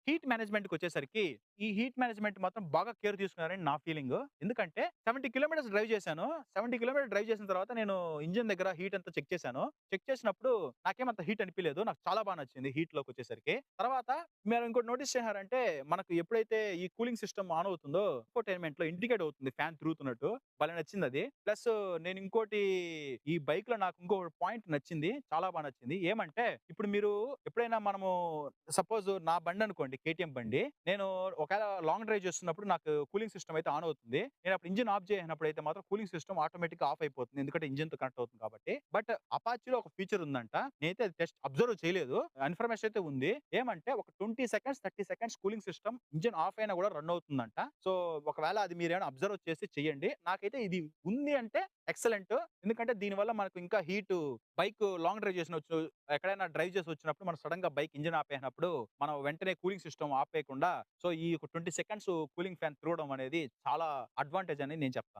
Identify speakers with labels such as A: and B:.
A: Heat మేనేజ్‌మెంట్‌కొచ్చేసరికి, ఈ heat management మాత్రం బాగా కేర్ తీసుకున్నారని నా ఫీలింగు. ఎందుకంటే 70 కిలోమీటర్స్ డ్రైవ్ చేశాను. 70 కిలోమీటర్స్ డ్రైవ్ చేసిన తర్వాత నేను ఇంజిన్ దగ్గర హీట్ అంతా చెక్ చేశాను. చెక్ చేసినప్పుడు నాకేమంత హీట్ అనిపియలేదు. నాకు చాలా బా నచ్చింది హీట్‌లోకొచ్చేసరికి. తర్వాత మీరు ఇంకోటి నోటీస్ చేసారంటే, మనకు ఎప్పుడైతే ఈ కూలింగ్ సిస్టమ్ ఆన్ అవుతుందో, ఇన్ఫోటైన్‌మెంట్‌లో ఇండికేట్ అవుతుంది ఫ్యాన్ తిరుగుతున్నట్టు. భలే నచ్చిందది. ప్లస్ నేను ఇంకోటి ఈ బైక్‌లో నాకు ఇంకో పాయింట్ నచ్చింది. చాలా బా నచ్చింది. ఏమంటే, ఇప్పుడు మీరు ఎప్పుడైనా మనము సపోజ్ నా బండనుకోండి కేటీఎం బండి. నేను ఒకేళ లాంగ్ డ్రైవ్ చేస్తున్నప్పుడు నాకు కూలింగ్ సిస్టమ్ అయితే ఆన్ అవుతుంది. నేనప్పుడు ఇంజిన్ ఆఫ్ చేసినప్పుడైతే మాత్రం కూలింగ్ సిస్టమ్ ఆటోమేటిక్‌గా ఆఫ్ అయిపోతుంది. ఎందుకంటే ఇంజిన్‌తో కనెక్ట్ అవుతుంది కాబట్టి. బట్ అపాచీలో ఒక ఫీచర్ ఉందంట. నేనైతే అది అబ్జర్వ్ చేయలేదు. ఇన్ఫర్మేషన్ అయితే ఉంది. ఏమంటే ఒక 20 seconds, 30 seconds cooling system engine of అయినా కూడా రన్ అవుతుందంట. సో, ఒకవేళ అది మీరేమైనా అబ్జర్వ్ చేసి చేయండి. నాకైతే ఇది ఉంది అంటే ఎక్సలెంట్. ఎందుకంటే దీనివల్ల మనకు ఇంకా హీటు బైక్ లాంగ్ డ్రైవ్ చేసినొచ్చు ఎక్కడైనా డ్రైవ్ చేసి వచ్చినప్పుడు మనం సడెన్‌గా బైక్ ఇంజిన్ ఆపేసినప్పుడు, మనం వెంటనే కూలింగ్ సిస్టమ్ ఆపేయకుండా, సో, ఈ ఒక 20 సెకండ్స్ కూలింగ్ ఫ్యాన్ తిరగడం అనేది చాలా అడ్వాంటేజ్ అని నేను చెప్తాను.